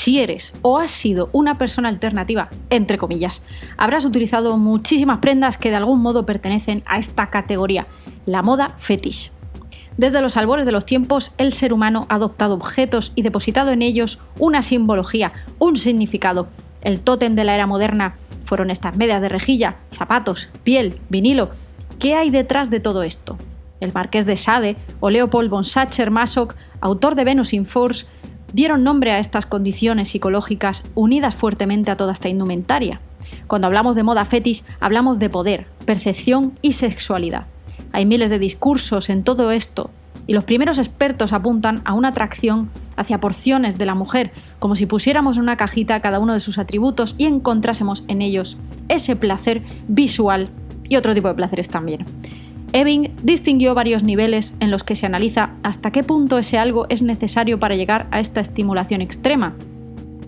Si eres o has sido una persona alternativa, entre comillas, habrás utilizado muchísimas prendas que de algún modo pertenecen a esta categoría, la moda fetiche. Desde los albores de los tiempos, el ser humano ha adoptado objetos y depositado en ellos una simbología, un significado. El tótem de la era moderna fueron estas medias de rejilla, zapatos, piel, vinilo. ¿Qué hay detrás de todo esto? El marqués de Sade o Leopold von Sacher-Masoch, autor de Venus in Force, dieron nombre a estas condiciones psicológicas unidas fuertemente a toda esta indumentaria. Cuando hablamos de moda fetish, hablamos de poder, percepción y sexualidad. Hay miles de discursos en todo esto y los primeros expertos apuntan a una atracción hacia porciones de la mujer, como si pusiéramos en una cajita cada uno de sus atributos y encontrásemos en ellos ese placer visual y otro tipo de placeres también. Ewing distinguió varios niveles en los que se analiza hasta qué punto ese algo es necesario para llegar a esta estimulación extrema.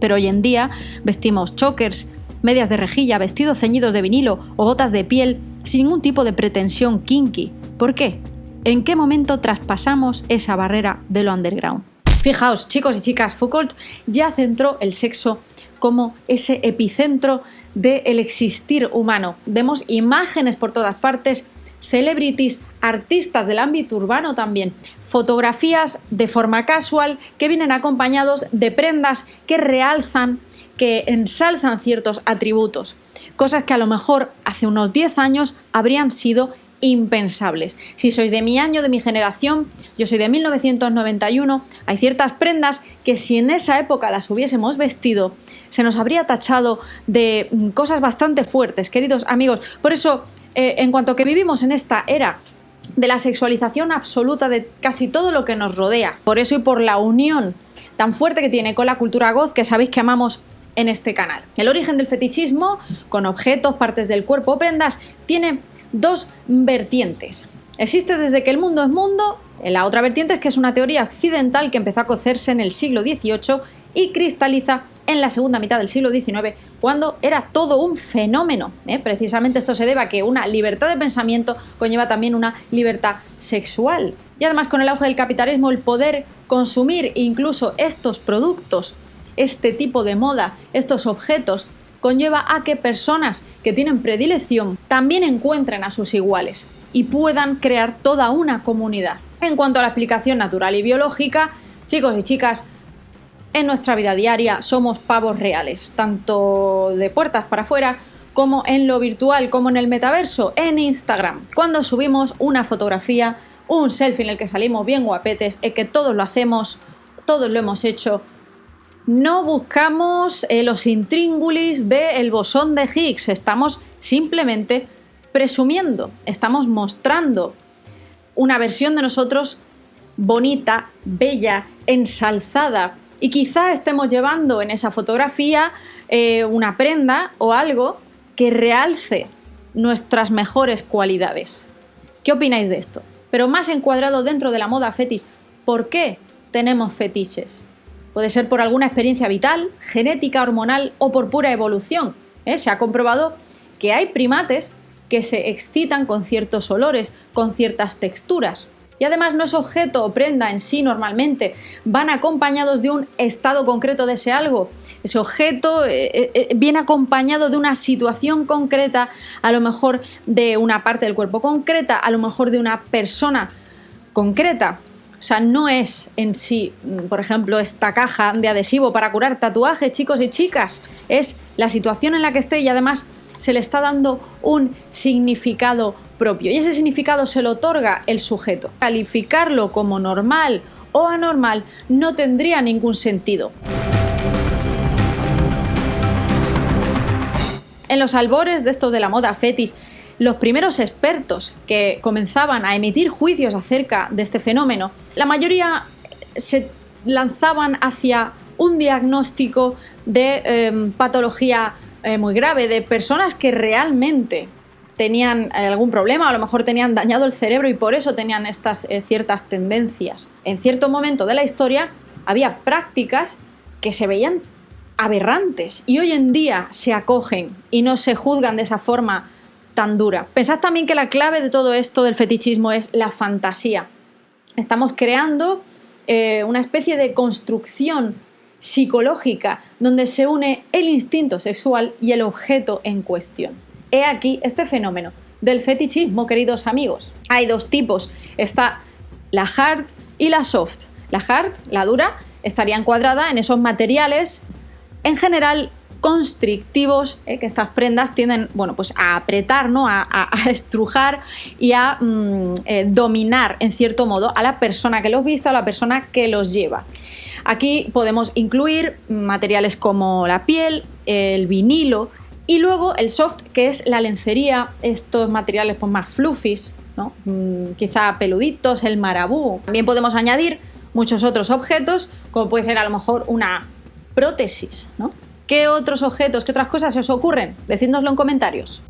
Pero hoy en día vestimos chokers, medias de rejilla, vestidos ceñidos de vinilo o botas de piel sin ningún tipo de pretensión kinky. ¿Por qué? ¿En qué momento traspasamos esa barrera de lo underground? Fijaos, chicos y chicas, Foucault ya centró el sexo como ese epicentro del existir humano. Vemos imágenes por todas partes, celebrities, artistas del ámbito urbano también, fotografías de forma casual que vienen acompañados de prendas que realzan, que ensalzan ciertos atributos, cosas que a lo mejor hace unos 10 años habrían sido impensables. Si sois de mi año, de mi generación, yo soy de 1991, hay ciertas prendas que si en esa época las hubiésemos vestido, se nos habría tachado de cosas bastante fuertes, queridos amigos. Por eso, en cuanto que vivimos en esta era de la sexualización absoluta de casi todo lo que nos rodea, por eso y por la unión tan fuerte que tiene con la cultura goth que sabéis que amamos en este canal. El origen del fetichismo, con objetos, partes del cuerpo o prendas, tiene dos vertientes. Existe desde que el mundo es mundo. La otra vertiente es que es una teoría occidental que empezó a cocerse en el siglo XVIII y cristaliza en la segunda mitad del siglo XIX, cuando era todo un fenómeno. Precisamente esto se debe a que una libertad de pensamiento conlleva también una libertad sexual. Y además, con el auge del capitalismo, el poder consumir incluso estos productos, este tipo de moda, estos objetos, conlleva a que personas que tienen predilección también encuentren a sus iguales y puedan crear toda una comunidad. En cuanto a la explicación natural y biológica, chicos y chicas, en nuestra vida diaria somos pavos reales, tanto de puertas para afuera como en lo virtual, como en el metaverso, en Instagram. Cuando subimos una fotografía, un selfie en el que salimos bien guapetes, es que todos lo hacemos, todos lo hemos hecho. No buscamos los intríngulis del bosón de Higgs, estamos simplemente presumiendo, estamos mostrando una versión de nosotros bonita, bella, ensalzada, y quizá estemos llevando en esa fotografía una prenda o algo que realce nuestras mejores cualidades. ¿Qué opináis de esto? Pero más encuadrado dentro de la moda fetish, ¿por qué tenemos fetiches? Puede ser por alguna experiencia vital, genética, hormonal o por pura evolución. Se ha comprobado que hay primates que se excitan con ciertos olores, con ciertas texturas. Y además no es objeto o prenda en sí normalmente, van acompañados de un estado concreto de ese algo. Ese objeto viene acompañado de una situación concreta, a lo mejor de una parte del cuerpo concreta, a lo mejor de una persona concreta. O sea, no es en sí, por ejemplo, esta caja de adhesivo para curar tatuajes, chicos y chicas. Es la situación en la que esté y además se le está dando un significado propio. Y ese significado se lo otorga el sujeto. Calificarlo como normal o anormal no tendría ningún sentido. En los albores de esto de la moda fetish, los primeros expertos que comenzaban a emitir juicios acerca de este fenómeno, la mayoría se lanzaban hacia un diagnóstico de patología muy grave, de personas que realmente tenían algún problema, a lo mejor tenían dañado el cerebro y por eso tenían estas ciertas tendencias. En cierto momento de la historia había prácticas que se veían aberrantes y hoy en día se acogen y no se juzgan de esa forma tan dura. Pensad también que la clave de todo esto del fetichismo es la fantasía. Estamos creando una especie de construcción psicológica donde se une el instinto sexual y el objeto en cuestión. He aquí este fenómeno del fetichismo, queridos amigos. Hay dos tipos, está la hard y la soft. La hard, la dura, estaría encuadrada en esos materiales en general constrictivos, que estas prendas tienden, bueno, pues a apretar, ¿no? a estrujar y a dominar en cierto modo a la persona que los viste, a la persona que los lleva. Aquí podemos incluir materiales como la piel, el vinilo y luego el soft, que es la lencería, estos materiales pues más fluffies, ¿no? Quizá peluditos, el marabú. También podemos añadir muchos otros objetos, como puede ser a lo mejor una prótesis, ¿no? ¿Qué otros objetos, qué otras cosas se os ocurren? Decídnoslo en comentarios.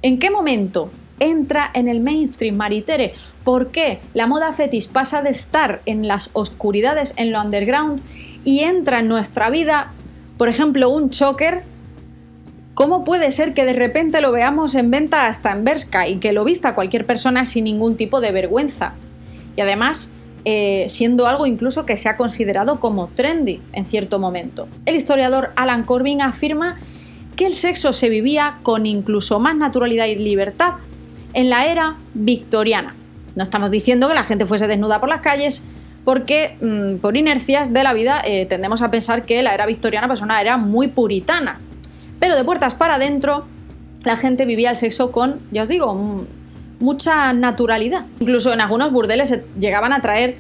¿En qué momento entra en el mainstream, Maritere? ¿Por qué la moda fetish pasa de estar en las oscuridades, en lo underground, y entra en nuestra vida, por ejemplo, un choker? ¿Cómo puede ser que de repente lo veamos en venta hasta en Bershka y que lo vista cualquier persona sin ningún tipo de vergüenza? Y además, siendo algo incluso que se ha considerado como trendy en cierto momento. El historiador Alan Corbin afirma que el sexo se vivía con incluso más naturalidad y libertad en la era victoriana. No estamos diciendo que la gente fuese desnuda por las calles, porque por inercias de la vida tendemos a pensar que la era victoriana pues una era muy puritana. Pero de puertas para adentro la gente vivía el sexo con, ya os digo, mucha naturalidad. Incluso en algunos burdeles se llegaban a traer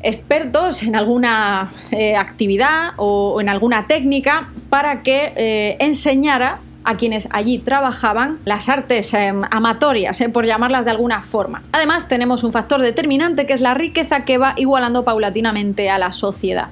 expertos en alguna actividad o en alguna técnica para que enseñara a quienes allí trabajaban las artes amatorias, por llamarlas de alguna forma. Además, tenemos un factor determinante que es la riqueza que va igualando paulatinamente a la sociedad.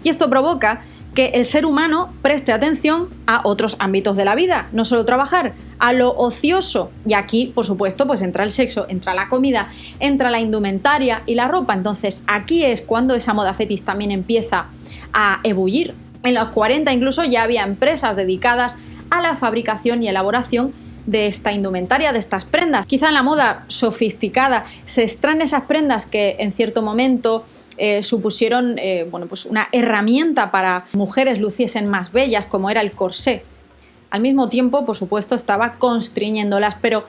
Y esto provoca que el ser humano preste atención a otros ámbitos de la vida, no solo trabajar, a lo ocioso. Y aquí, por supuesto, pues entra el sexo, entra la comida, entra la indumentaria y la ropa. Entonces, aquí es cuando esa moda fetish también empieza a ebullir. En los 40 incluso ya había empresas dedicadas a la fabricación y elaboración de esta indumentaria, de estas prendas. Quizá en la moda sofisticada se extraen esas prendas que en cierto momento supusieron pues una herramienta para que mujeres luciesen más bellas, como era el corsé. Al mismo tiempo, por supuesto, estaba constriñéndolas, pero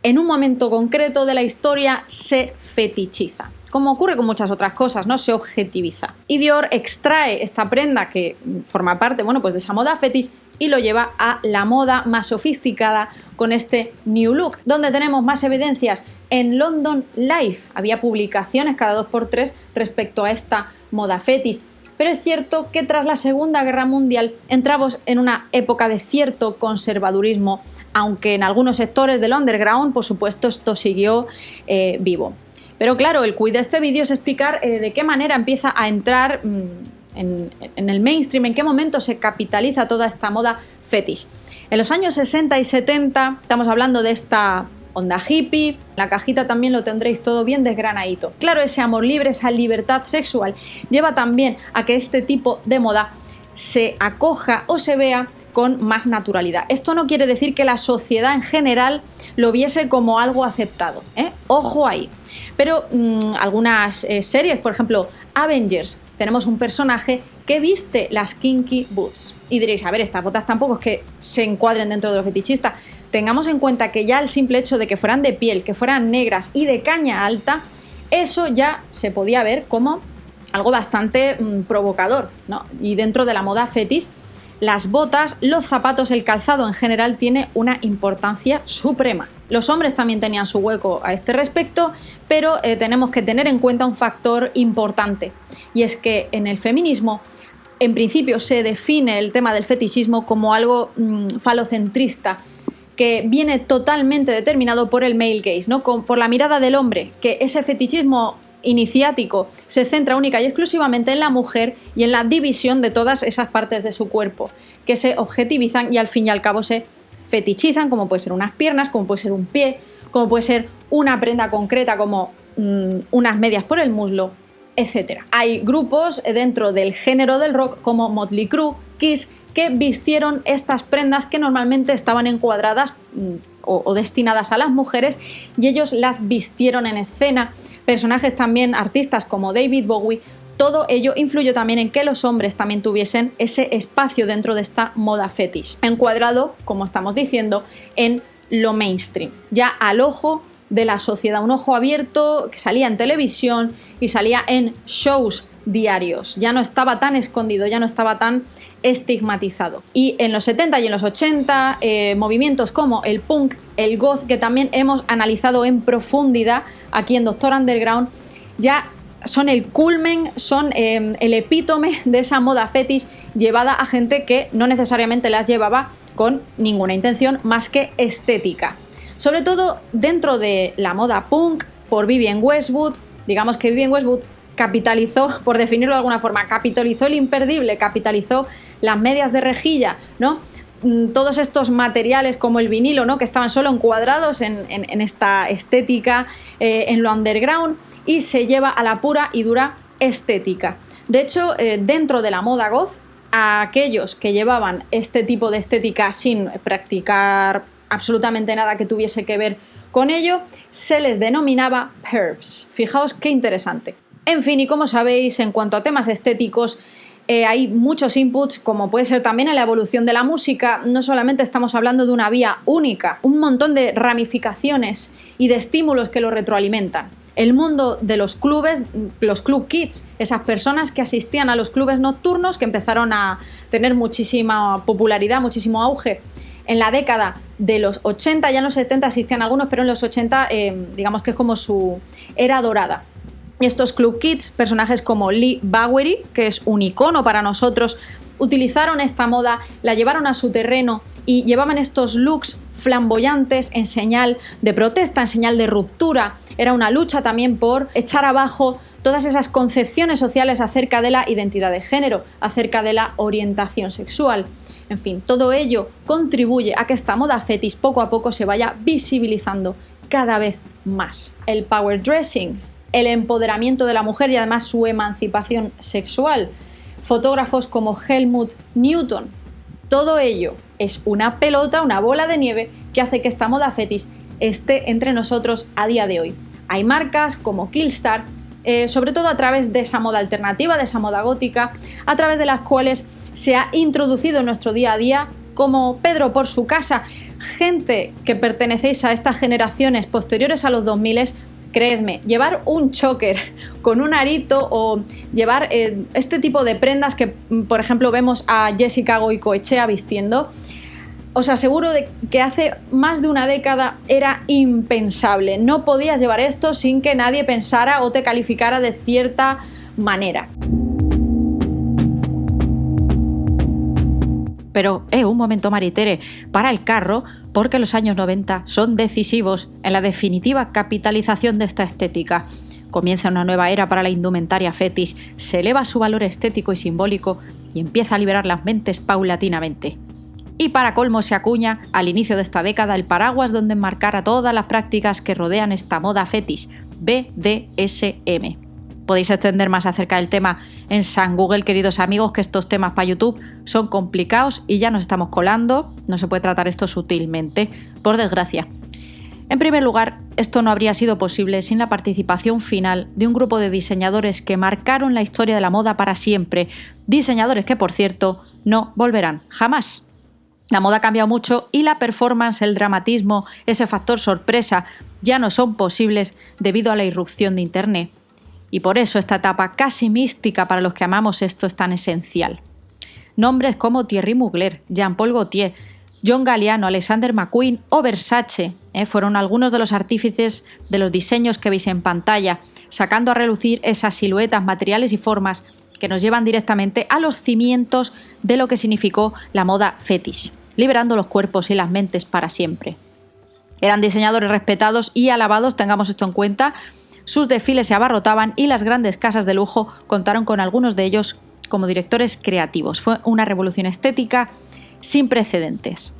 en un momento concreto de la historia se fetichiza. Como ocurre con muchas otras cosas, ¿no? Se objetiviza. Y Dior extrae esta prenda que forma parte, pues de esa moda fetish y lo lleva a la moda más sofisticada con este New Look, donde tenemos más evidencias en London Life. Había publicaciones cada 2x3 respecto a esta moda fetish. Pero es cierto que tras la Segunda Guerra Mundial entramos en una época de cierto conservadurismo, aunque en algunos sectores del underground, por supuesto, esto siguió vivo. Pero claro, el quid de este vídeo es explicar de qué manera empieza a entrar en el mainstream, en qué momento se capitaliza toda esta moda fetish. En los años 60 y 70 estamos hablando de esta onda hippie. La cajita también lo tendréis todo bien desgranadito. Claro, ese amor libre, esa libertad sexual lleva también a que este tipo de moda se acoja o se vea con más naturalidad. Esto no quiere decir que la sociedad en general lo viese como algo aceptado, ¿eh? Ojo ahí. Pero algunas series, por ejemplo, Avengers, tenemos un personaje que viste las kinky boots. Y diréis, a ver, estas botas tampoco es que se encuadren dentro de lo fetichista. Tengamos en cuenta que ya el simple hecho de que fueran de piel, que fueran negras y de caña alta, eso ya se podía ver como algo bastante provocador, ¿no? Y dentro de la moda fetish, las botas, los zapatos, el calzado en general tiene una importancia suprema. Los hombres también tenían su hueco a este respecto, pero tenemos que tener en cuenta un factor importante, y es que en el feminismo en principio se define el tema del fetichismo como algo falocentrista, que viene totalmente determinado por el male gaze, ¿no? Por la mirada del hombre, que ese fetichismo iniciático se centra única y exclusivamente en la mujer y en la división de todas esas partes de su cuerpo que se objetivizan y al fin y al cabo se fetichizan, como puede ser unas piernas, como puede ser un pie, como puede ser una prenda concreta como unas medias por el muslo, etc. Hay grupos dentro del género del rock como Motley Crue, Kiss, que vistieron estas prendas que normalmente estaban encuadradas o destinadas a las mujeres, y ellos las vistieron en escena. Personajes también, artistas como David Bowie. Todo ello influyó también en que los hombres también tuviesen ese espacio dentro de esta moda fetish, encuadrado, como estamos diciendo, en lo mainstream, ya al ojo de la sociedad, un ojo abierto que salía en televisión y salía en shows diarios, ya no estaba tan escondido, ya no estaba tan estigmatizado. Y en los 70 y en los 80, movimientos como el punk, el goth, que también hemos analizado en profundidad aquí en Doctor Underground, ya son el culmen, son el epítome de esa moda fetish llevada a gente que no necesariamente las llevaba con ninguna intención más que estética. Sobre todo dentro de la moda punk, por Vivienne Westwood. Digamos que Vivienne Westwood capitalizó, por definirlo de alguna forma, capitalizó el imperdible, capitalizó las medias de rejilla, ¿no? Todos estos materiales como el vinilo, ¿no? Que estaban solo encuadrados en esta estética, en lo underground, y se lleva a la pura y dura estética. De hecho, dentro de la moda goth, a aquellos que llevaban este tipo de estética sin practicar absolutamente nada que tuviese que ver con ello, se les denominaba pervs. Fijaos qué interesante. En fin, y como sabéis, en cuanto a temas estéticos, hay muchos inputs, como puede ser también en la evolución de la música. No solamente estamos hablando de una vía única, un montón de ramificaciones y de estímulos que lo retroalimentan. El mundo de los clubes, los club kids, esas personas que asistían a los clubes nocturnos, que empezaron a tener muchísima popularidad, muchísimo auge en la década de los 80, ya en los 70 existían algunos, pero en los 80 digamos que es como su era dorada. Estos club kids, personajes como Leigh Bowery, que es un icono para nosotros, utilizaron esta moda, la llevaron a su terreno y llevaban estos looks flamboyantes en señal de protesta, en señal de ruptura. Era una lucha también por echar abajo todas esas concepciones sociales acerca de la identidad de género, acerca de la orientación sexual. En fin, todo ello contribuye a que esta moda fetish poco a poco se vaya visibilizando cada vez más. El power dressing, el empoderamiento de la mujer y además su emancipación sexual. Fotógrafos como Helmut Newton. Todo ello es una pelota, una bola de nieve que hace que esta moda fetish esté entre nosotros a día de hoy. Hay marcas como Killstar, sobre todo a través de esa moda alternativa, de esa moda gótica, a través de las cuales se ha introducido en nuestro día a día, como Pedro por su casa. Gente que pertenecéis a estas generaciones posteriores a los 2000, creedme, llevar un choker con un arito o llevar este tipo de prendas que, por ejemplo, vemos a Jessica Goicoechea vistiendo, os aseguro de que hace más de una década era impensable. No podías llevar esto sin que nadie pensara o te calificara de cierta manera. Pero, un momento, Maritere, para el carro, porque los años 90 son decisivos en la definitiva capitalización de esta estética. Comienza una nueva era para la indumentaria fetish, se eleva su valor estético y simbólico y empieza a liberar las mentes paulatinamente. Y para colmo se acuña, al inicio de esta década, el paraguas donde enmarcar a todas las prácticas que rodean esta moda fetish, BDSM. Podéis extender más acerca del tema en San Google, queridos amigos, que estos temas para YouTube son complicados y ya nos estamos colando. No se puede tratar esto sutilmente, por desgracia. En primer lugar, esto no habría sido posible sin la participación final de un grupo de diseñadores que marcaron la historia de la moda para siempre. Diseñadores que, por cierto, no volverán jamás. La moda ha cambiado mucho y la performance, el dramatismo, ese factor sorpresa, ya no son posibles debido a la irrupción de Internet. Y por eso esta etapa casi mística para los que amamos esto es tan esencial. Nombres como Thierry Mugler, Jean-Paul Gaultier, John Galliano, Alexander McQueen o Versace fueron algunos de los artífices de los diseños que veis en pantalla, sacando a relucir esas siluetas, materiales y formas que nos llevan directamente a los cimientos de lo que significó la moda fetish, liberando los cuerpos y las mentes para siempre. Eran diseñadores respetados y alabados, tengamos esto en cuenta. Sus desfiles se abarrotaban y las grandes casas de lujo contaron con algunos de ellos como directores creativos. Fue una revolución estética sin precedentes.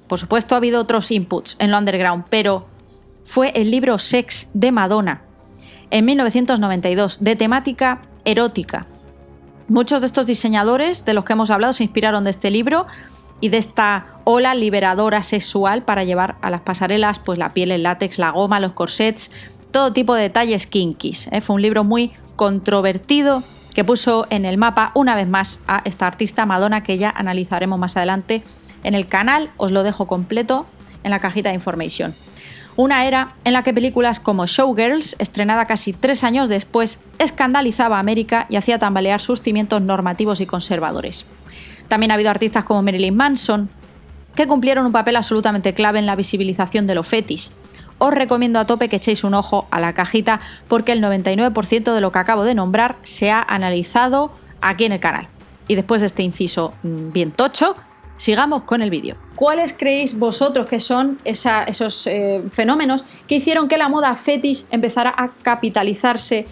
Por supuesto, ha habido otros inputs en lo underground, pero fue el libro Sex de Madonna, en 1992, de temática erótica. Muchos de estos diseñadores de los que hemos hablado se inspiraron de este libro y de esta ola liberadora sexual para llevar a las pasarelas pues la piel, el látex, la goma, los corsets, todo tipo de detalles kinkies. Fue un libro muy controvertido que puso en el mapa una vez más a esta artista Madonna, que ya analizaremos más adelante en el canal. Os lo dejo completo en la cajita de information. Una era en la que películas como Showgirls, estrenada casi 3 años después, escandalizaba a América y hacía tambalear sus cimientos normativos y conservadores. También ha habido artistas como Marilyn Manson, que cumplieron un papel absolutamente clave en la visibilización de lo fetish. Os recomiendo a tope que echéis un ojo a la cajita, porque el 99% de lo que acabo de nombrar se ha analizado aquí en el canal. Y después de este inciso bien tocho, sigamos con el vídeo. ¿Cuáles creéis vosotros que son esos fenómenos que hicieron que la moda fetish empezara a capitalizarse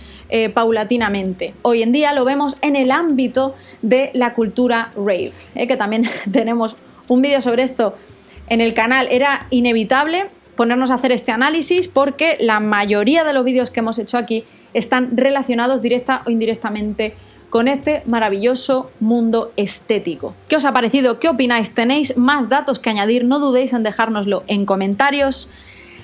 paulatinamente? Hoy en día lo vemos en el ámbito de la cultura rave, que también tenemos un vídeo sobre esto en el canal. Era inevitable ponernos a hacer este análisis porque la mayoría de los vídeos que hemos hecho aquí están relacionados directa o indirectamente con este maravilloso mundo estético. ¿Qué os ha parecido? ¿Qué opináis? ¿Tenéis más datos que añadir? No dudéis en dejárnoslo en comentarios.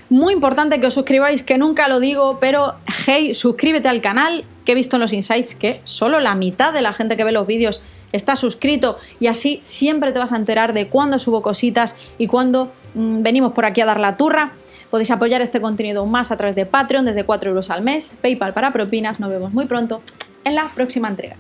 Muy importante que os suscribáis, que nunca lo digo, pero hey, suscríbete al canal, que he visto en los insights que solo la mitad de la gente que ve los vídeos está suscrito, y así siempre te vas a enterar de cuándo subo cositas y cuándo venimos por aquí a dar la turra. Podéis apoyar este contenido más a través de Patreon desde 4 euros al mes, PayPal para propinas. Nos vemos muy pronto en la próxima entrega.